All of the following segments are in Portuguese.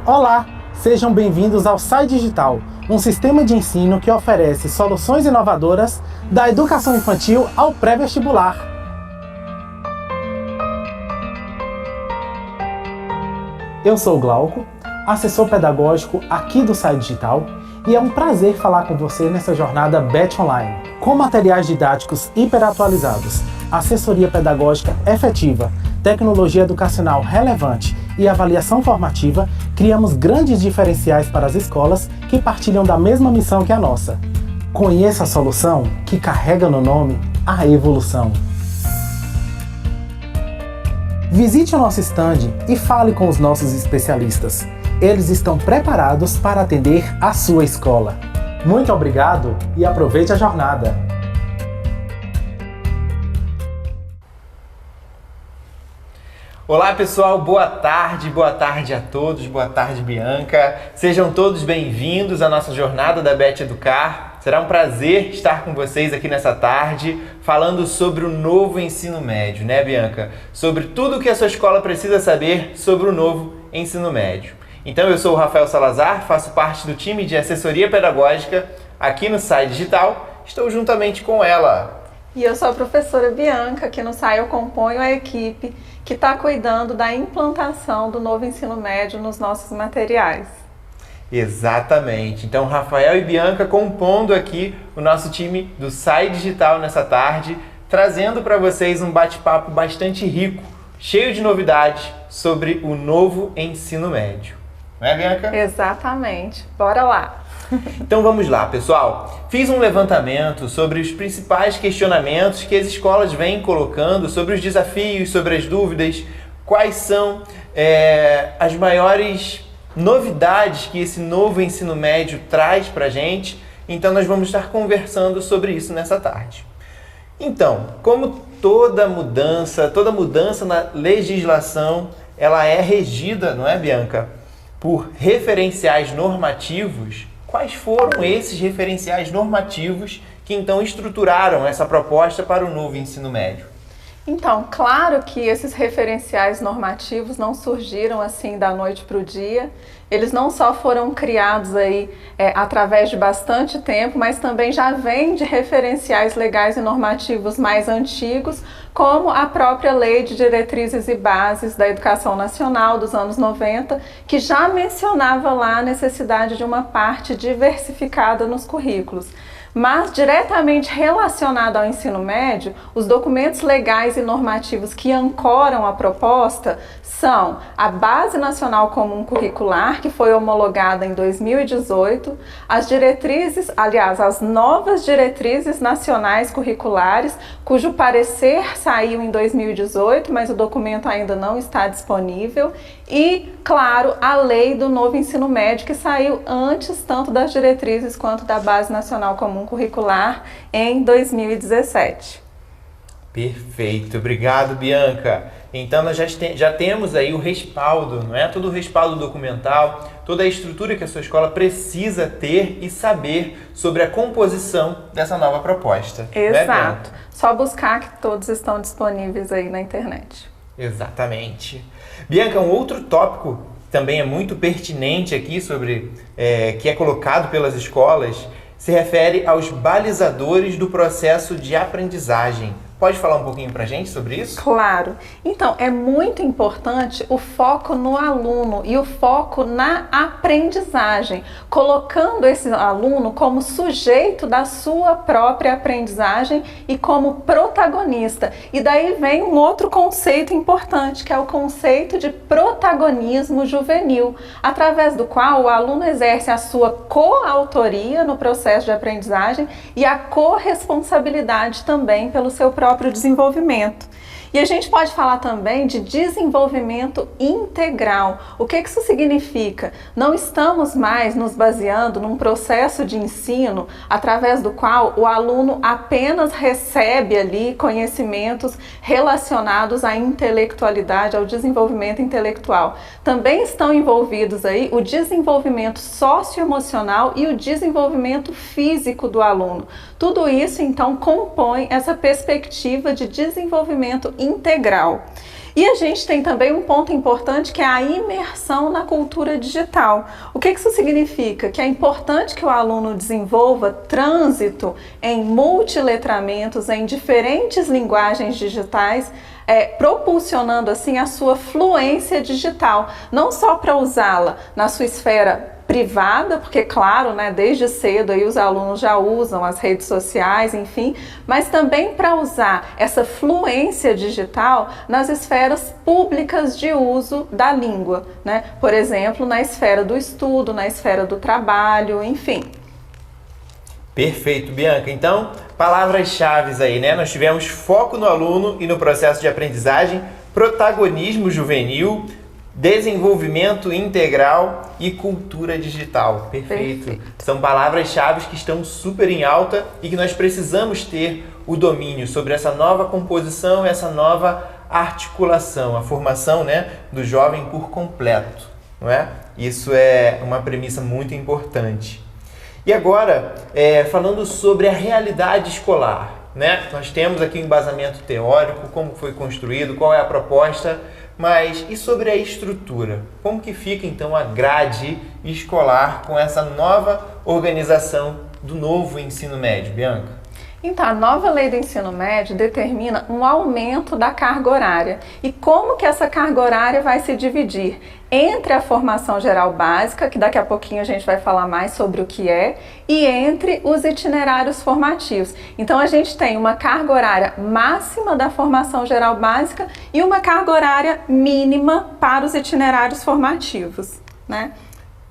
Olá, sejam bem-vindos ao SAI Digital, um sistema de ensino que oferece soluções inovadoras da educação infantil ao pré-vestibular. Eu sou o Glauco, assessor pedagógico aqui do SAI Digital, e é um prazer falar com você nessa jornada BET Online. Com materiais didáticos hiperatualizados, assessoria pedagógica efetiva, tecnologia educacional relevante e avaliação formativa, criamos grandes diferenciais para as escolas que partilham da mesma missão que a nossa. Conheça a solução que carrega no nome a evolução. Visite o nosso stand e fale com os nossos especialistas. Eles estão preparados para atender a sua escola. Muito obrigado e aproveite a jornada! Olá pessoal, boa tarde a todos, boa tarde Bianca. Sejam todos bem-vindos à nossa jornada da BET Educar. Será um prazer estar com vocês aqui nessa tarde, falando sobre o novo ensino médio, né Bianca? Sobre tudo o que a sua escola precisa saber sobre o novo ensino médio. Então eu sou o Rafael Salazar, faço parte do time de assessoria pedagógica aqui no SAI Digital. Estou juntamente com ela. E eu sou a professora Bianca, aqui no SAI eu componho a equipe que está cuidando da implantação do novo ensino médio nos nossos materiais. Exatamente. Então, Rafael e Bianca compondo aqui o nosso time do SAI Digital nessa tarde, trazendo para vocês um bate-papo bastante rico, cheio de novidades sobre o novo ensino médio. Não é, Bianca? Exatamente. Bora lá! Então vamos lá, pessoal. Fiz um levantamento sobre os principais questionamentos que as escolas vêm colocando, sobre os desafios, sobre as dúvidas, quais são as maiores novidades que esse novo ensino médio traz para a gente. Então nós vamos estar conversando sobre isso nessa tarde. Então, como toda mudança na legislação, ela é regida, não é, Bianca, por referenciais normativos. Quais foram esses referenciais normativos que então estruturaram essa proposta para o novo ensino médio? Então, claro que esses referenciais normativos não surgiram assim da noite para o dia. Eles não só foram criados aí através de bastante tempo, mas também já vêm de referenciais legais e normativos mais antigos, como a própria Lei de Diretrizes e Bases da Educação Nacional dos anos 90, que já mencionava lá a necessidade de uma parte diversificada nos currículos. Mas diretamente relacionado ao ensino médio, os documentos legais e normativos que ancoram a proposta são a Base Nacional Comum Curricular, que foi homologada em 2018, as novas diretrizes nacionais curriculares, cujo parecer saiu em 2018, mas o documento ainda não está disponível, e, claro, a Lei do Novo Ensino Médio, que saiu antes tanto das diretrizes quanto da Base Nacional Comum Curricular em 2017. Perfeito, obrigado Bianca. Então nós já temos aí o respaldo, não é? Todo o respaldo documental, toda a estrutura que a sua escola precisa ter e saber sobre a composição dessa nova proposta. Exato, só buscar que todos estão disponíveis aí na internet. Exatamente. Bianca, um outro tópico também é muito pertinente aqui sobre que é colocado pelas escolas, se refere aos balizadores do processo de aprendizagem. Pode falar um pouquinho pra gente sobre isso? Claro. Então, é muito importante o foco no aluno e o foco na aprendizagem, colocando esse aluno como sujeito da sua própria aprendizagem e como protagonista. E daí vem um outro conceito importante, que é o conceito de protagonismo juvenil, através do qual o aluno exerce a sua coautoria no processo de aprendizagem e a corresponsabilidade também pelo seu próprio desenvolvimento. E a gente pode falar também de desenvolvimento integral. O que isso significa? Não estamos mais nos baseando num processo de ensino através do qual o aluno apenas recebe ali conhecimentos relacionados à intelectualidade, ao desenvolvimento intelectual. Também estão envolvidos aí o desenvolvimento socioemocional e o desenvolvimento físico do aluno. Tudo isso, então, compõe essa perspectiva de desenvolvimento integral. E a gente tem também um ponto importante que é a imersão na cultura digital. O que isso significa? Que é importante que o aluno desenvolva trânsito em multiletramentos, em diferentes linguagens digitais, propulsionando assim a sua fluência digital, não só para usá-la na sua esfera privada, porque claro, né, desde cedo aí os alunos já usam as redes sociais, enfim, mas também para usar essa fluência digital nas esferas públicas de uso da língua, né? Por exemplo, na esfera do estudo, na esfera do trabalho, enfim. Perfeito, Bianca. Então, palavras-chave aí, né? Nós tivemos foco no aluno e no processo de aprendizagem, protagonismo juvenil, desenvolvimento integral e cultura digital. Perfeito. São palavras-chave que estão super em alta e que nós precisamos ter o domínio sobre essa nova composição, essa nova articulação, a formação, né, do jovem por completo, não é? Isso é uma premissa muito importante. E agora, falando sobre a realidade escolar, né? Nós temos aqui um embasamento teórico, como foi construído, qual é a proposta, mas e sobre a estrutura? Como que fica então a grade escolar com essa nova organização do novo ensino médio, Bianca? Então, a nova lei do ensino médio determina um aumento da carga horária. E como que essa carga horária vai se dividir? Entre a formação geral básica, que daqui a pouquinho a gente vai falar mais sobre o que é, e entre os itinerários formativos. Então, a gente tem uma carga horária máxima da formação geral básica e uma carga horária mínima para os itinerários formativos, né?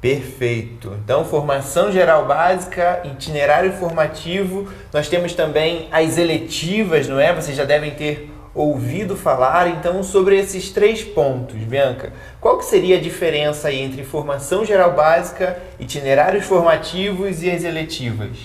Perfeito. Então, formação geral básica, itinerário formativo, nós temos também as eletivas, não é? Vocês já devem ter ouvido falar, então, sobre esses 3 pontos, Bianca. Qual que seria a diferença aí entre formação geral básica, itinerários formativos e as eletivas?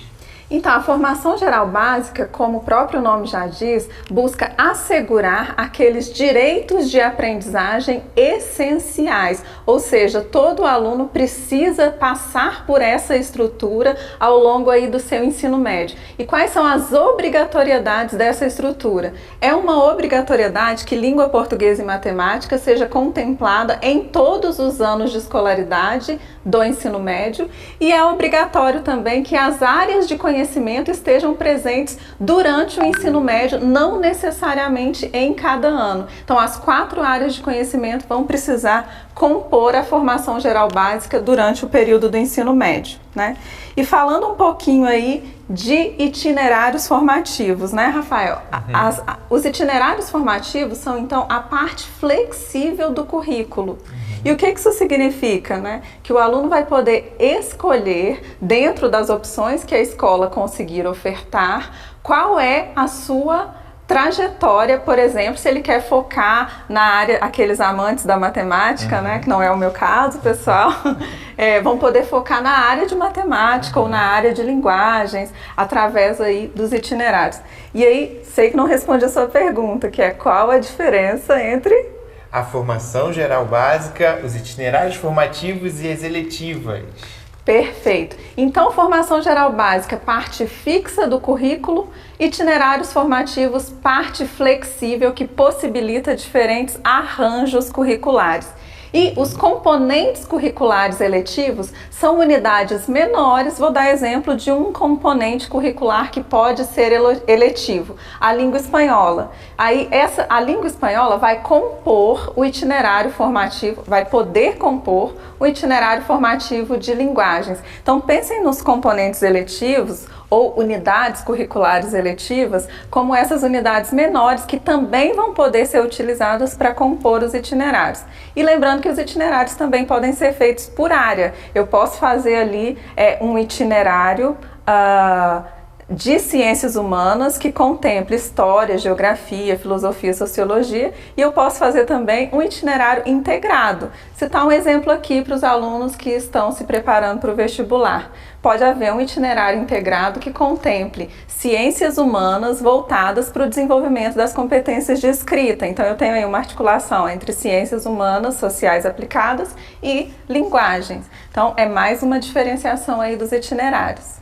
Então, a formação geral básica, como o próprio nome já diz, busca assegurar aqueles direitos de aprendizagem essenciais, ou seja, todo aluno precisa passar por essa estrutura ao longo aí do seu ensino médio. E quais são as obrigatoriedades dessa estrutura? É uma obrigatoriedade que língua portuguesa e matemática seja contemplada em todos os anos de escolaridade do ensino médio, e é obrigatório também que as áreas de conhecimento estejam presentes durante o ensino médio, não necessariamente em cada ano. Então, as 4 áreas de conhecimento vão precisar compor a formação geral básica durante o período do ensino médio, né? E falando um pouquinho aí de itinerários formativos, né, Rafael? Os itinerários formativos são, então, a parte flexível do currículo. E o que isso significa, né? Que o aluno vai poder escolher, dentro das opções que a escola conseguir ofertar, qual é a sua trajetória, por exemplo, se ele quer focar na área, aqueles amantes da matemática, né, que não é o meu caso, pessoal, vão poder focar na área de matemática ou na área de linguagens, através aí dos itinerários. E aí, sei que não respondi a sua pergunta, que é qual a diferença entre a formação geral básica, os itinerários formativos e as eletivas. Perfeito. Então, formação geral básica, parte fixa do currículo, itinerários formativos, parte flexível que possibilita diferentes arranjos curriculares. E os componentes curriculares eletivos são unidades menores. Vou dar exemplo de um componente curricular que pode ser eletivo, a língua espanhola. Aí a língua espanhola vai compor o itinerário formativo, vai poder compor o itinerário formativo de linguagens. Então pensem nos componentes eletivos ou unidades curriculares eletivas como essas unidades menores que também vão poder ser utilizadas para compor os itinerários. E lembrando que os itinerários também podem ser feitos por área. Eu posso fazer ali um itinerário de ciências humanas que contemple história, geografia, filosofia, sociologia, e eu posso fazer também um itinerário integrado. Citar um exemplo aqui para os alunos que estão se preparando para o vestibular. Pode haver um itinerário integrado que contemple ciências humanas voltadas para o desenvolvimento das competências de escrita. Então eu tenho aí uma articulação entre ciências humanas, sociais aplicadas e linguagens. Então é mais uma diferenciação aí dos itinerários.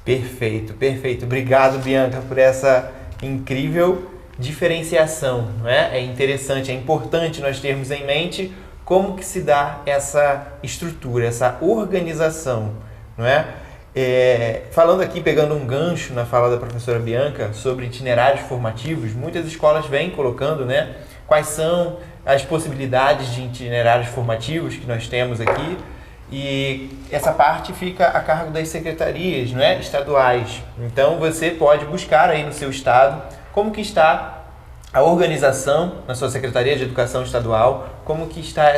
Perfeito, perfeito. Obrigado, Bianca, por essa incrível diferenciação, não é? É interessante, é importante nós termos em mente como que se dá essa estrutura, essa organização, não é? Falando aqui, pegando um gancho na fala da professora Bianca sobre itinerários formativos, muitas escolas vêm colocando, né, quais são as possibilidades de itinerários formativos que nós temos aqui, e essa parte fica a cargo das secretarias, não é, estaduais. Então você pode buscar aí no seu estado como que está a organização na sua Secretaria de Educação Estadual, como que está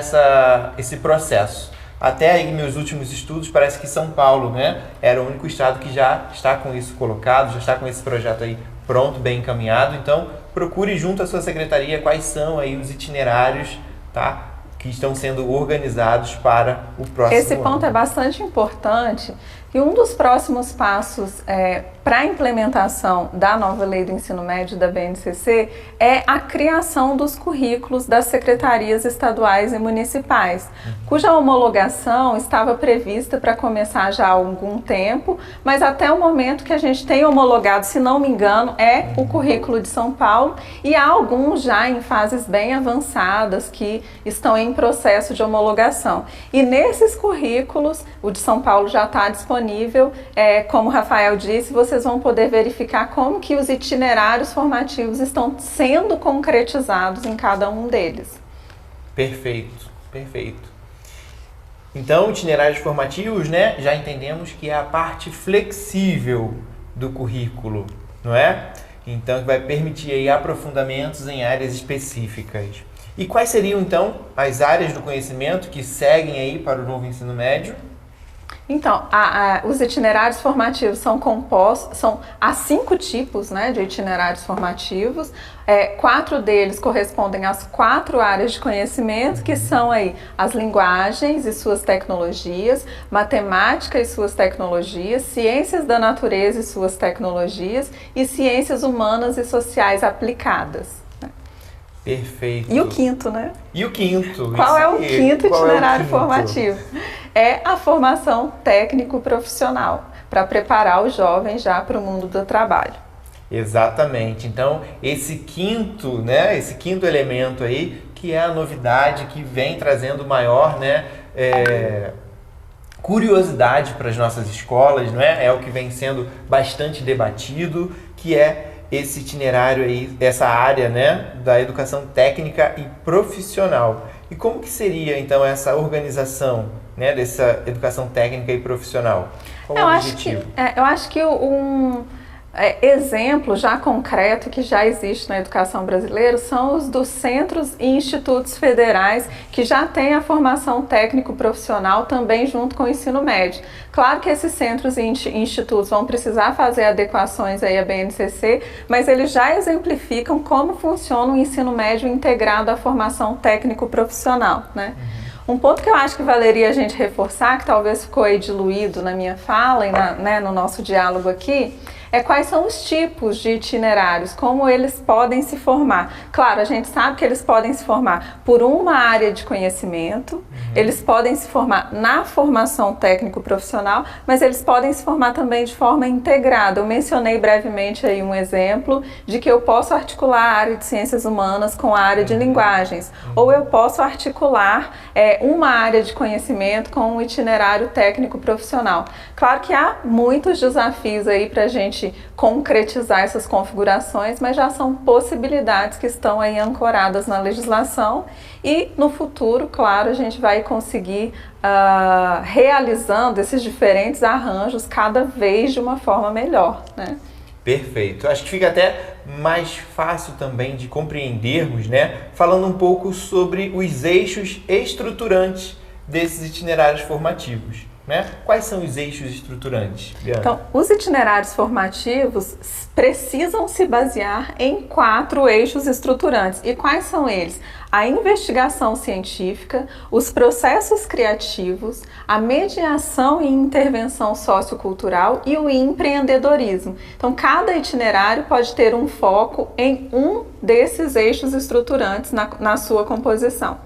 esse processo. Até aí, meus últimos estudos, parece que São Paulo, né, era o único estado que já está com isso colocado, já está com esse projeto aí pronto, bem encaminhado. Então, procure junto à sua secretaria quais são aí os itinerários, tá, que estão sendo organizados para o próximo ano. Esse ponto é bastante importante e um dos próximos passos para a implementação da nova lei do ensino médio da BNCC é a criação dos currículos das secretarias estaduais e municipais, cuja homologação estava prevista para começar já há algum tempo, mas até o momento que a gente tem homologado, se não me engano, é o currículo de São Paulo, e há alguns já em fases bem avançadas que estão em processo de homologação. E nesses currículos, o de São Paulo já está disponível, como o Rafael disse, vocês vão poder verificar como que os itinerários formativos estão sendo concretizados em cada um deles. Perfeito, perfeito. Então, itinerários formativos, né, já entendemos que é a parte flexível do currículo, não é? Então, que vai permitir aí aprofundamentos em áreas específicas. E quais seriam, então, as áreas do conhecimento que seguem aí para o novo ensino médio? Então, os itinerários formativos há 5 tipos, né, de itinerários formativos. 4 deles correspondem às 4 áreas de conhecimento, que são aí as linguagens e suas tecnologias, matemática e suas tecnologias, ciências da natureza e suas tecnologias e ciências humanas e sociais aplicadas. Perfeito. E o quinto, né? E o quinto? Qual é o quinto itinerário quinto? formativo? É a formação técnico-profissional, para preparar os jovens já para o mundo do trabalho. Exatamente. Então, esse quinto, né, esse quinto elemento aí, que é a novidade, que vem trazendo maior, né, curiosidade para as nossas escolas, não é? É o que vem sendo bastante debatido, que é esse itinerário aí, essa área, né, da educação técnica e profissional. E como que seria, então, essa organização, né, dessa educação técnica e profissional? Qual é o objetivo? Eu acho que exemplo já concreto que já existe na educação brasileira são os dos centros e institutos federais que já têm a formação técnico-profissional também junto com o ensino médio. Claro que esses centros e institutos vão precisar fazer adequações aí à BNCC, mas eles já exemplificam como funciona o ensino médio integrado à formação técnico-profissional, né? Um ponto que eu acho que valeria a gente reforçar, que talvez ficou aí diluído na minha fala e no nosso diálogo aqui, é quais são os tipos de itinerários, como eles podem se formar. Claro, a gente sabe que eles podem se formar por uma área de conhecimento, eles podem se formar na formação técnico-profissional, mas eles podem se formar também de forma integrada. Eu mencionei brevemente aí um exemplo de que eu posso articular a área de ciências humanas com a área de linguagens, ou eu posso articular uma área de conhecimento com um itinerário técnico-profissional. Claro que há muitos desafios aí para a gente concretizar essas configurações, mas já são possibilidades que estão aí ancoradas na legislação e no futuro, claro, a gente vai conseguir realizando esses diferentes arranjos cada vez de uma forma melhor, né? Perfeito. Acho que fica até mais fácil também de compreendermos, né? Falando um pouco sobre os eixos estruturantes desses itinerários formativos, né? Quais são os eixos estruturantes, Bianca? Então, os itinerários formativos precisam se basear em 4 eixos estruturantes. E quais são eles? A investigação científica, os processos criativos, a mediação e intervenção sociocultural e o empreendedorismo. Então, cada itinerário pode ter um foco em um desses eixos estruturantes na sua composição.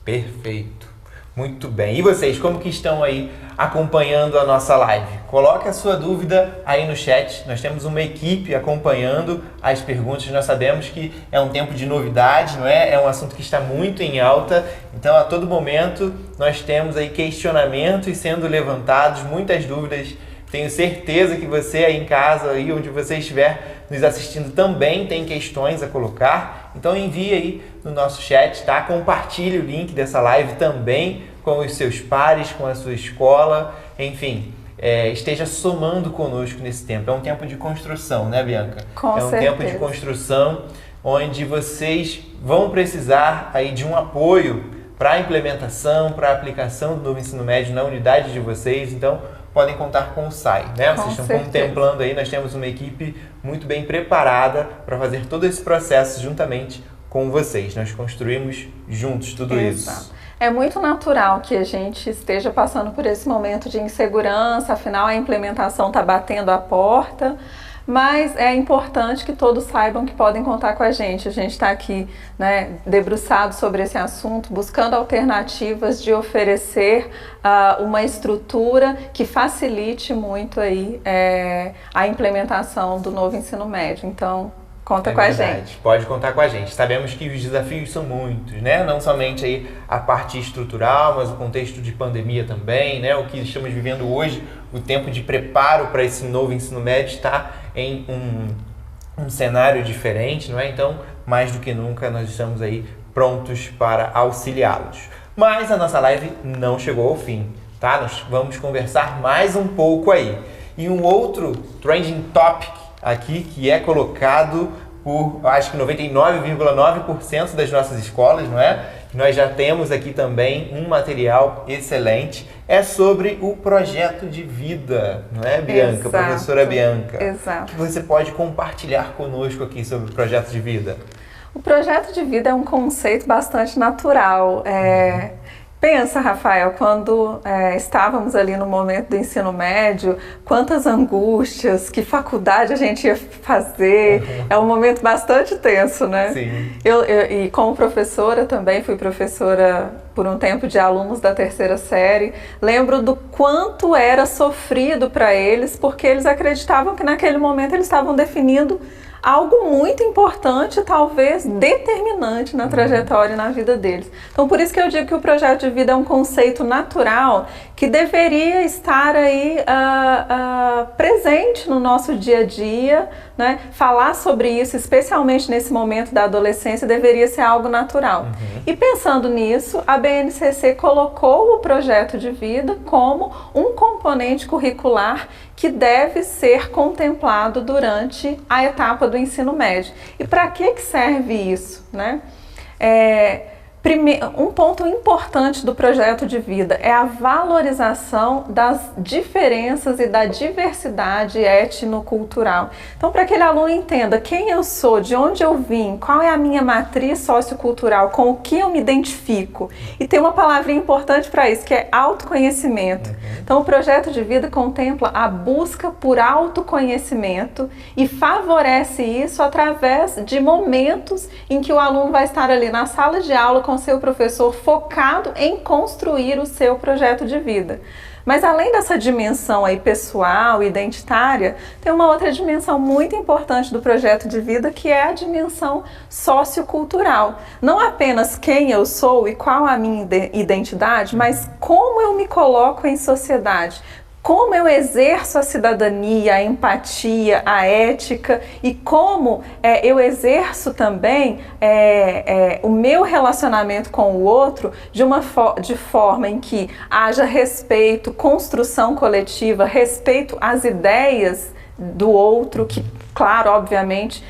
Perfeito. Muito bem. E vocês, como que estão aí acompanhando a nossa live? Coloque a sua dúvida aí no chat. Nós temos uma equipe acompanhando as perguntas. Nós sabemos que é um tempo de novidade, não é? É um assunto que está muito em alta. Então, a todo momento, nós temos aí questionamentos sendo levantados, muitas dúvidas. Tenho certeza que você aí em casa, aí onde você estiver nos assistindo, também tem questões a colocar. Então envie aí no nosso chat, tá? Compartilhe o link dessa live também com os seus pares, com a sua escola. Enfim, esteja somando conosco nesse tempo. É um tempo de construção, né, Bianca? Com certeza. Tempo de construção onde vocês vão precisar aí de um apoio para a implementação, para a aplicação do novo ensino médio na unidade de vocês. Então, podem contar com o SAI, né? Vocês estão contemplando aí, nós temos uma equipe muito bem preparada para fazer todo esse processo juntamente com vocês. Nós construímos juntos tudo isso. É muito natural que a gente esteja passando por esse momento de insegurança, afinal a implementação está batendo a porta, mas é importante que todos saibam que podem contar com a gente. A gente está aqui, né, debruçado sobre esse assunto, buscando alternativas de oferecer uma estrutura que facilite muito aí a implementação do novo ensino médio. Então, conta com a gente. Pode contar com a gente. Sabemos que os desafios são muitos, né? Não somente aí a parte estrutural, mas o contexto de pandemia também, né? O que estamos vivendo hoje, o tempo de preparo para esse novo ensino médio está em um cenário diferente, não é? Então, mais do que nunca, nós estamos aí prontos para auxiliá-los. Mas a nossa live não chegou ao fim, tá? Nós vamos conversar mais um pouco aí. E um outro trending topic aqui que é colocado por, acho que 99,9% das nossas escolas, não é? Nós já temos aqui também um material excelente, é sobre o projeto de vida, não é, Bianca? Exato. Professora Bianca. Exato. O que você pode compartilhar conosco aqui sobre o projeto de vida? O projeto de vida é um conceito bastante natural. Pensa, Rafael, quando estávamos ali no momento do ensino médio, quantas angústias, que faculdade a gente ia fazer. É um momento bastante tenso, né? Sim. E como professora também, fui professora por um tempo de alunos da terceira série, lembro do quanto era sofrido para eles, porque eles acreditavam que naquele momento eles estavam definindo algo muito importante, talvez determinante na trajetória e na vida deles. Então, por isso que eu digo que o projeto de vida é um conceito natural que deveria estar aí presente no nosso dia a dia, né? Falar sobre isso, especialmente nesse momento da adolescência, deveria ser algo natural. E pensando nisso, a BNCC colocou o projeto de vida como um componente curricular que deve ser contemplado durante a etapa do ensino médio. E para que serve isso, né? Um ponto importante do projeto de vida é a valorização das diferenças e da diversidade etnocultural. Então, para que aquele aluno entenda quem eu sou, de onde eu vim, qual é a minha matriz sociocultural, com o que eu me identifico. E tem uma palavrinha importante para isso, que é autoconhecimento. Então, o projeto de vida contempla a busca por autoconhecimento e favorece isso através de momentos em que o aluno vai estar ali na sala de aula com seu professor focado em construir o seu projeto de vida. Mas além dessa dimensão aí pessoal, identitária, tem uma outra dimensão muito importante do projeto de vida, que é a dimensão sociocultural. Não apenas quem eu sou e qual a minha identidade, mas como eu me coloco em sociedade. Como eu exerço a cidadania, a empatia, a ética e como eu exerço também o meu relacionamento com o outro de forma em que haja respeito, construção coletiva, respeito às ideias do outro, que, claro, obviamente,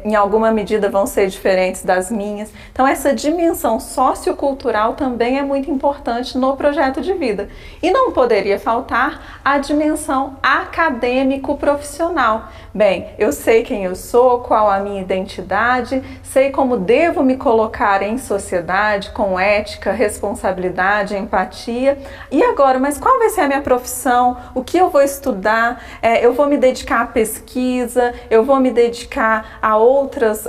em alguma medida vão ser diferentes das minhas. Então, essa dimensão sociocultural também é muito importante no projeto de vida. E não poderia faltar a dimensão acadêmico-profissional. Bem, eu sei quem eu sou, qual a minha identidade, sei como devo me colocar em sociedade, com ética, responsabilidade, empatia. E agora, mas qual vai ser a minha profissão? O que eu vou estudar? Eu vou me dedicar à pesquisa, eu vou me dedicar a outras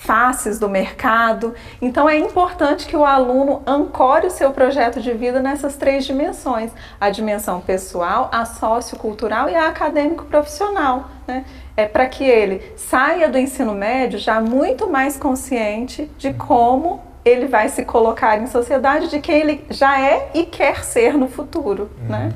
faces do mercado. Então é importante que o aluno ancore o seu projeto de vida nessas 3 dimensões: a dimensão pessoal, a sociocultural e a acadêmico-profissional, né? É para que ele saia do ensino médio já muito mais consciente de como ele vai se colocar em sociedade, de quem ele já é e quer ser no futuro, né?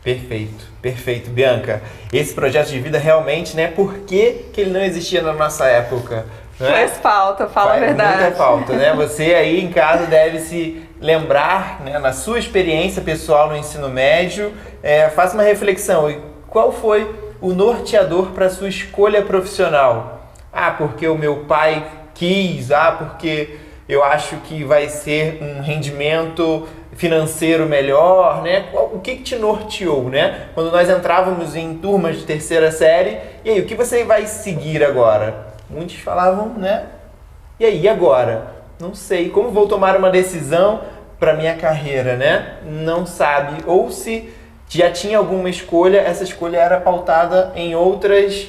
Perfeito, perfeito, Bianca. Esse projeto de vida realmente, né? Por que ele não existia na nossa época? Né? Faz falta, fala a verdade. Faz muita falta, né? Você aí em casa deve se lembrar, né, na sua experiência pessoal no ensino médio, faça uma reflexão. Qual foi o norteador para a sua escolha profissional? Ah, porque o meu pai quis, porque eu acho que vai ser um rendimento financeiro melhor, né? O que te norteou, né? Quando nós entrávamos em turmas de 3ª série, e aí, o que você vai seguir agora? Muitos falavam, né? E aí, e agora? Não sei. Como vou tomar uma decisão para minha carreira, né? Não sabe. Ou se já tinha alguma escolha, essa escolha era pautada em outros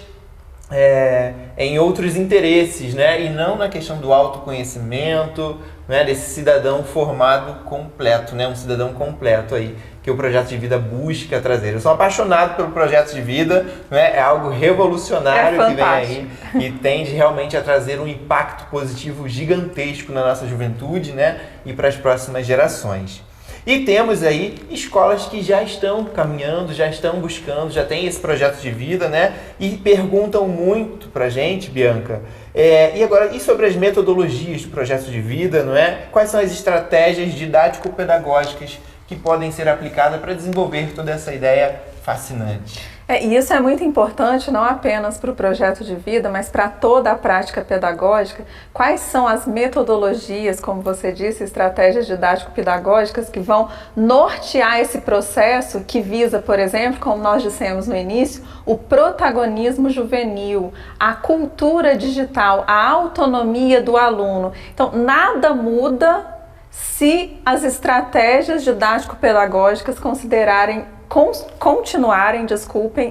interesses, né? E não na questão do autoconhecimento, né? Desse cidadão formado completo, né? Um cidadão completo aí, que o projeto de vida busca trazer. Eu sou apaixonado pelo projeto de vida, né? É algo revolucionário que vem aí e tende realmente a trazer um impacto positivo gigantesco na nossa juventude, né? E para as próximas gerações. E temos aí escolas que já estão caminhando, já estão buscando, já tem esse projeto de vida, né? E perguntam muito pra gente, Bianca, e agora, e sobre as metodologias do projeto de vida, não é? Quais são as estratégias didático-pedagógicas que podem ser aplicadas para desenvolver toda essa ideia fascinante? E isso é muito importante, não apenas para o projeto de vida, mas para toda a prática pedagógica. Quais são as metodologias, como você disse, estratégias didático-pedagógicas que vão nortear esse processo que visa, por exemplo, como nós dissemos no início, o protagonismo juvenil, a cultura digital, a autonomia do aluno. Então, nada muda se as estratégias didático-pedagógicas continuarem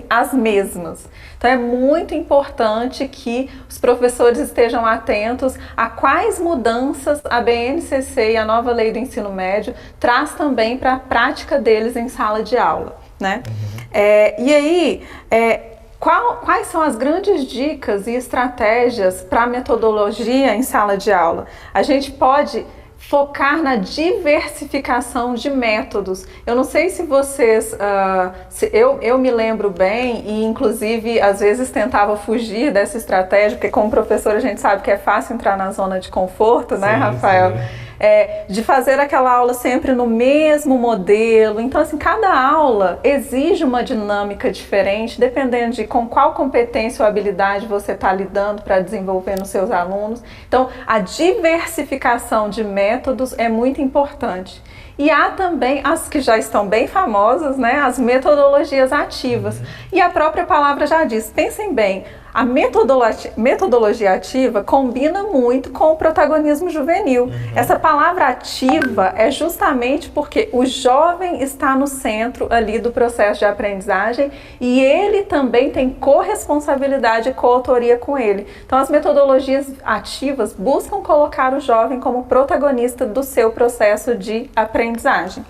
as mesmas. Então é muito importante que os professores estejam atentos a quais mudanças a BNCC e a nova lei do ensino médio traz também para a prática deles em sala de aula, né? E aí, quais são as grandes dicas e estratégias para a metodologia em sala de aula? A gente pode focar na diversificação de métodos. Eu não sei se vocês, eu me lembro bem e inclusive às vezes tentava fugir dessa estratégia, porque como professor a gente sabe que é fácil entrar na zona de conforto, né, Rafael? Sim. De fazer aquela aula sempre no mesmo modelo. Então, assim, cada aula exige uma dinâmica diferente, dependendo de com qual competência ou habilidade você está lidando para desenvolver nos seus alunos. Então, a diversificação de métodos é muito importante. E há também as que já estão bem famosas, né, as metodologias ativas. E a própria palavra já diz, pensem bem, a metodologia ativa combina muito com o protagonismo juvenil. Essa palavra ativa é justamente porque o jovem está no centro ali do processo de aprendizagem e ele também tem corresponsabilidade e coautoria com ele. Então as metodologias ativas buscam colocar o jovem como protagonista do seu processo de aprendizagem.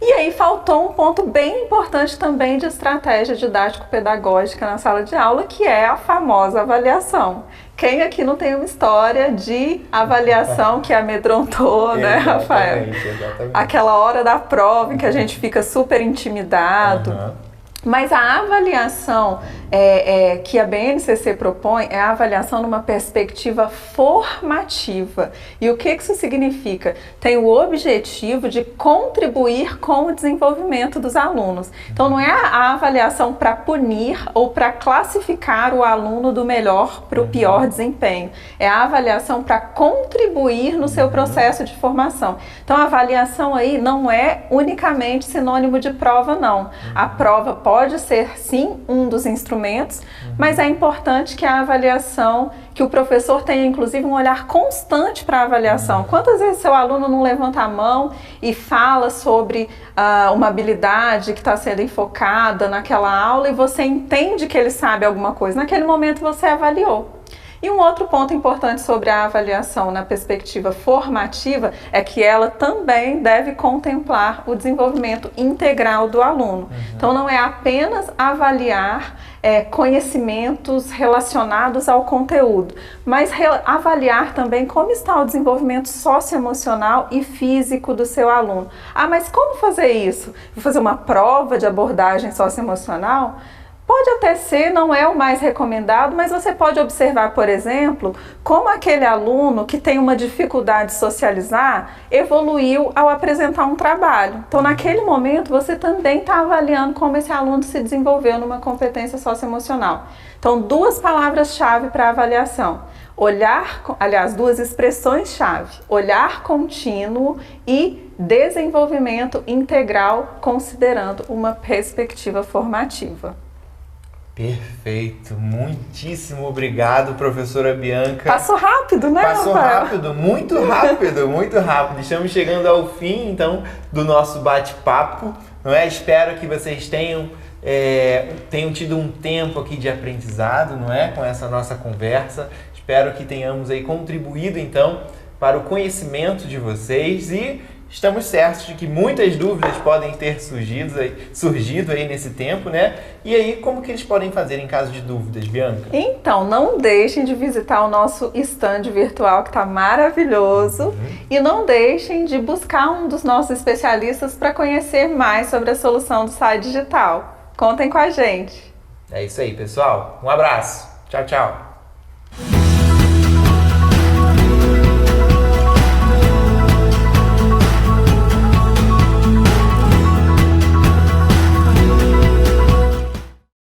E aí faltou um ponto bem importante também de estratégia didático-pedagógica na sala de aula, que é a famosa avaliação. Quem aqui não tem uma história de avaliação que amedrontou, né, Rafael? Exatamente. Aquela hora da prova em que a gente fica super intimidado. Mas a avaliação que a BNCC propõe é a avaliação numa perspectiva formativa. E o que isso significa? Tem o objetivo de contribuir com o desenvolvimento dos alunos. Então não é a avaliação para punir ou para classificar o aluno do melhor para o pior desempenho. É a avaliação para contribuir no seu processo de formação. Então a avaliação aí não é unicamente sinônimo de prova, não. A prova pode ser sim um dos instrumentos, mas é importante que a avaliação, que o professor tenha inclusive um olhar constante para a avaliação. Quantas vezes seu aluno não levanta a mão e fala sobre uma habilidade que está sendo enfocada naquela aula e você entende que ele sabe alguma coisa? Naquele momento você avaliou. E um outro ponto importante sobre a avaliação na perspectiva formativa é que ela também deve contemplar o desenvolvimento integral do aluno. Então, não é apenas avaliar conhecimentos relacionados ao conteúdo, mas avaliar também como está o desenvolvimento socioemocional e físico do seu aluno. Ah, mas como fazer isso? Vou fazer uma prova de abordagem socioemocional? Pode até ser, não é o mais recomendado, mas você pode observar, por exemplo, como aquele aluno que tem uma dificuldade de socializar evoluiu ao apresentar um trabalho. Então, naquele momento, você também está avaliando como esse aluno se desenvolveu numa competência socioemocional. Então, duas palavras-chave para avaliação. Duas expressões-chave. Olhar contínuo e desenvolvimento integral, considerando uma perspectiva formativa. Perfeito, muitíssimo obrigado, professora Bianca. Passou rápido, né, Passou Rafael? rápido, muito rápido, muito rápido. Estamos chegando ao fim, então, do nosso bate-papo, não é? Espero que vocês tenham tido um tempo aqui de aprendizado, não é? Com essa nossa conversa. Espero que tenhamos aí contribuído, então, para o conhecimento de vocês e estamos certos de que muitas dúvidas podem ter surgido aí nesse tempo, né? E aí, como que eles podem fazer em caso de dúvidas, Bianca? Então, não deixem de visitar o nosso stand virtual, que está maravilhoso. E não deixem de buscar um dos nossos especialistas para conhecer mais sobre a solução do SAI Digital. Contem com a gente. É isso aí, pessoal. Um abraço. Tchau, tchau.